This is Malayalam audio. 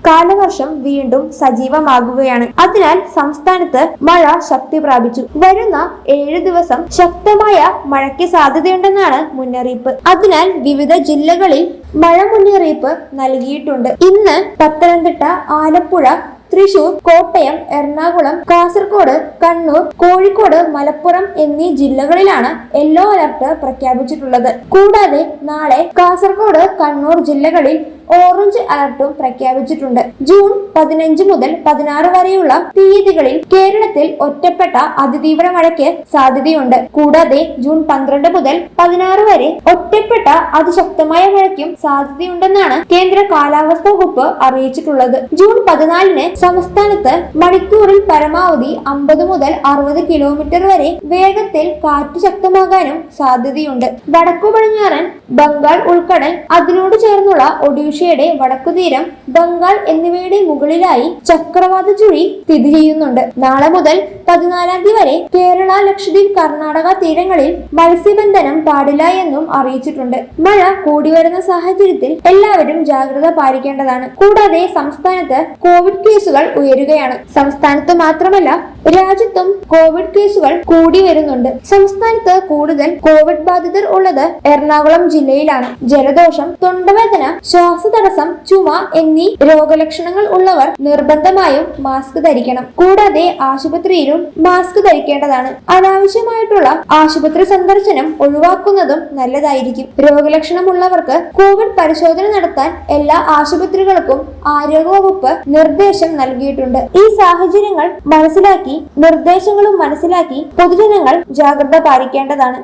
കാലവർഷം വീണ്ടും സജീവമാകുകയാണ്. അതിനാൽ സംസ്ഥാനത്ത് മഴ ശക്തി പ്രാപിച്ചു. വരുന്ന 7 ദിവസം ശക്തമായ മഴയ്ക്ക് സാധ്യതയുണ്ടെന്നാണ് മുന്നറിയിപ്പ്. അതിനാൽ വിവിധ ജില്ലകളിൽ മഴ മുന്നറിയിപ്പ് നൽകിയിട്ടുണ്ട്. ഇന്ന് പത്തനംതിട്ട, ആലപ്പുഴ, തൃശൂർ, കോട്ടയം, എറണാകുളം, കാസർഗോഡ്, കണ്ണൂർ, കോഴിക്കോട്, മലപ്പുറം എന്നീ ജില്ലകളിലാണ് യെല്ലോ അലർട്ട് പ്രഖ്യാപിച്ചിട്ടുള്ളത്. കൂടാതെ നാളെ കാസർഗോഡ്, കണ്ണൂർ ജില്ലകളിൽ ഓറഞ്ച് അലർട്ടും പ്രഖ്യാപിച്ചിട്ടുണ്ട്. ജൂൺ 15 മുതൽ 16 വരെയുള്ള തീയതികളിൽ കേരളത്തിൽ ഒറ്റപ്പെട്ട അതിതീവ്ര മഴയ്ക്ക് സാധ്യതയുണ്ട്. കൂടാതെ ജൂൺ 12 മുതൽ 16 വരെ ഒറ്റപ്പെട്ട അതിശക്തമായ മഴയ്ക്കും സാധ്യതയുണ്ടെന്നാണ് കേന്ദ്ര കാലാവസ്ഥാ വകുപ്പ് അറിയിച്ചിട്ടുള്ളത്. ജൂൺ 14 സംസ്ഥാനത്ത് മണിക്കൂറിൽ പരമാവധി 50 മുതൽ 60 കിലോമീറ്റർ വരെ വേഗത്തിൽ കാറ്റ് ശക്തമാകാനും സാധ്യതയുണ്ട്. വടക്കു പടിഞ്ഞാറൻ ബംഗാൾ ഉൾക്കടൽ, അതിനോട് ചേർന്നുള്ള ഒഡീഷയുടെ വടക്കുതീരം, ബംഗാൾ എന്നിവയുടെ മുകളിലായി ചക്രവാത ചുഴി സ്ഥിതി ചെയ്യുന്നുണ്ട്. നാളെ മുതൽ 14 തീയതി വരെ കേരള, ലക്ഷദ്വീപ്, കർണാടക തീരങ്ങളിൽ മത്സ്യബന്ധനം പാടില്ല എന്നും അറിയിച്ചിട്ടുണ്ട്. മഴ കൂടി വരുന്ന സാഹചര്യത്തിൽ എല്ലാവരും ജാഗ്രത പാലിക്കേണ്ടതാണ്. കൂടാതെ സംസ്ഥാനത്ത് കോവിഡ് കേസുകൾ ഉയരുകയാണ്. സംസ്ഥാനത്ത് മാത്രമല്ല രാജ്യത്തും കോവിഡ് കേസുകൾ കൂടി വരുന്നുണ്ട്. സംസ്ഥാനത്ത് കൂടുതൽ കോവിഡ് ബാധിതർ ഉള്ളത് എറണാകുളം ജില്ലയിലാണ്. ജലദോഷം, തൊണ്ടവേദന, ശ്വാസതടസ്സം, ചുമ എന്നീ രോഗലക്ഷണങ്ങൾ ഉള്ളവർ നിർബന്ധമായും മാസ്ക് ധരിക്കണം. കൂടാതെ ആശുപത്രിയിലും മാസ്ക് ധരിക്കേണ്ടതാണ്. അനാവശ്യമായിട്ടുള്ള ആശുപത്രി സന്ദർശനം ഒഴിവാക്കുന്നതും നല്ലതായിരിക്കും. രോഗലക്ഷണമുള്ളവർക്ക് കോവിഡ് പരിശോധന നടത്താൻ എല്ലാ ആശുപത്രികൾക്കും ആരോഗ്യവകുപ്പ് നിർദ്ദേശം നൽകിയിട്ടുണ്ട്. ഈ സാഹചര്യങ്ങൾ മനസ്സിലാക്കി നിർദ്ദേശങ്ങളും മനസ്സിലാക്കി പൊതുജനങ്ങൾ ജാഗ്രത പാലിക്കേണ്ടതാണ്.